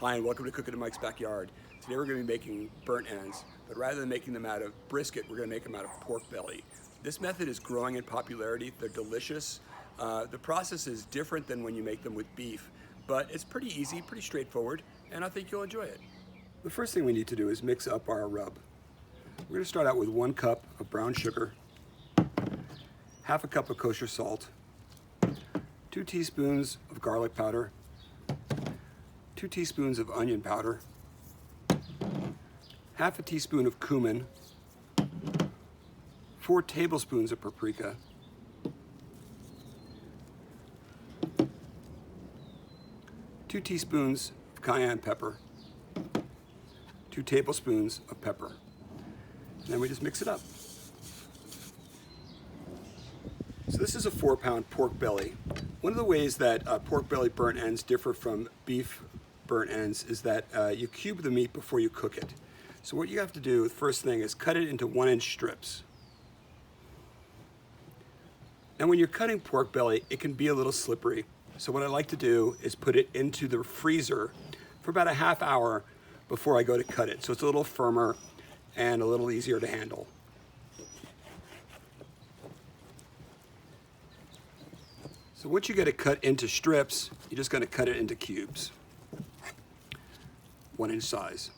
Hi, and welcome to Cooking in Mike's Backyard. Today we're going to be making burnt ends, but rather than making them out of brisket, we're going to make them out of pork belly. This method is growing in popularity. They're delicious. The process is different than when you make them with beef, but it's pretty easy, pretty straightforward, and I think you'll enjoy it. The first thing we need to do is mix up our rub. We're going to start out with 1 cup of brown sugar, half a cup of kosher salt, 2 teaspoons of garlic powder, 2 teaspoons of onion powder, half a teaspoon of cumin, 4 tablespoons of paprika, 2 teaspoons of cayenne pepper, 2 tablespoons of pepper. And then we just mix it up. So this is a 4-pound pork belly. One of the ways that pork belly burnt ends differ from beef burnt ends is that you cube the meat before you cook it. So what you have to do, the first thing, is cut it into 1-inch strips. And when you're cutting pork belly, it can be a little slippery. So what I like to do is put it into the freezer for about a half hour before I go to cut it. So it's a little firmer and a little easier to handle. So once you get it cut into strips, you're just going to cut it into cubes, 1-inch size.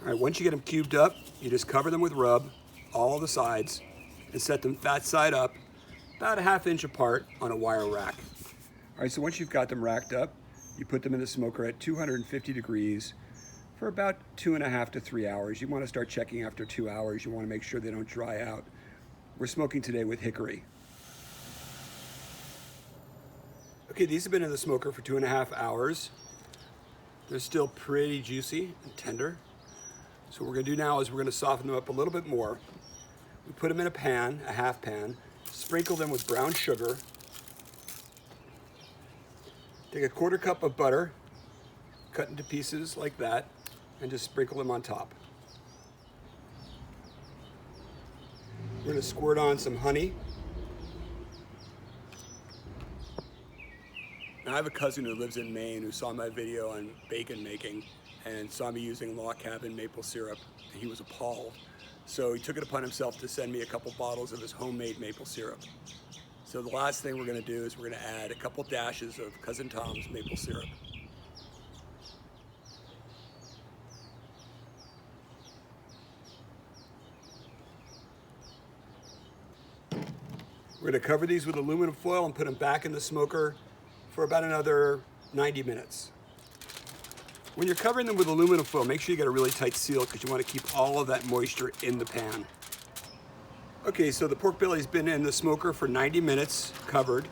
All right, once you get them cubed up, you just cover them with rub, all the sides, and set them fat side up, about a ½ inch apart on a wire rack. All right, so once you've got them racked up, you put them in the smoker at 250 degrees for about 2.5 to 3 hours. You want to start checking after 2 hours. You want to make sure they don't dry out. We're smoking today with hickory. Okay, these have been in the smoker for 2.5 hours. They're still pretty juicy and tender. So what we're going to do now is we're going to soften them up a little bit more. We put them in a pan, a half pan, sprinkle them with brown sugar. Take a 1/4 cup of butter, cut into pieces like that, and just sprinkle them on top. We're going to squirt on some honey. Now, I have a cousin who lives in Maine who saw my video on bacon making and saw me using log cabin maple syrup, and he was appalled. So he took it upon himself to send me a couple bottles of his homemade maple syrup. So the last thing we're going to do is we're going to add a couple dashes of Cousin Tom's maple syrup. We're going to cover these with aluminum foil and put them back in the smoker for about another 90 minutes. When you're covering them with aluminum foil, make sure you get a really tight seal because you want to keep all of that moisture in the pan. Okay, so the pork belly's been in the smoker for 90 minutes, covered.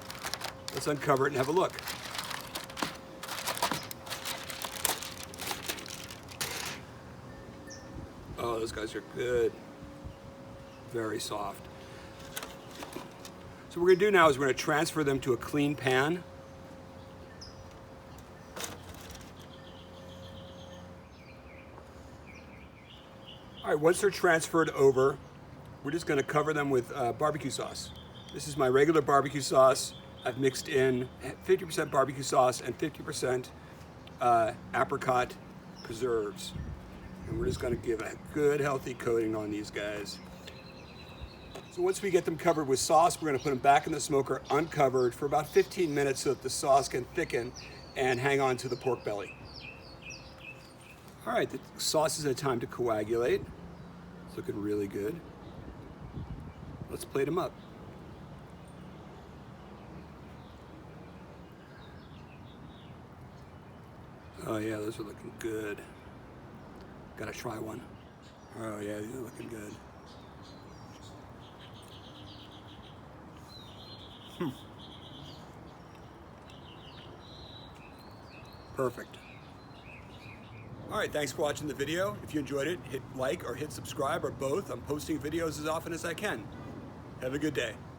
Let's uncover it and have a look. Oh, those guys are good. Very soft. So what we're going to do now is we're going to transfer them to a clean pan. All right, once they're transferred over, we're just going to cover them with barbecue sauce. This is my regular barbecue sauce. I've mixed in 50% barbecue sauce and 50% apricot preserves. And we're just going to give a good healthy coating on these guys. So once we get them covered with sauce, we're going to put them back in the smoker uncovered for about 15 minutes so that the sauce can thicken and hang on to the pork belly. All right, the sauce has had time to coagulate. It's looking really good. Let's plate them up. Oh yeah, those are looking good. Gotta try one. Oh yeah, these are looking good. Perfect. All right, thanks for watching the video. If you enjoyed it, hit like or hit subscribe or both. I'm posting videos as often as I can. Have a good day.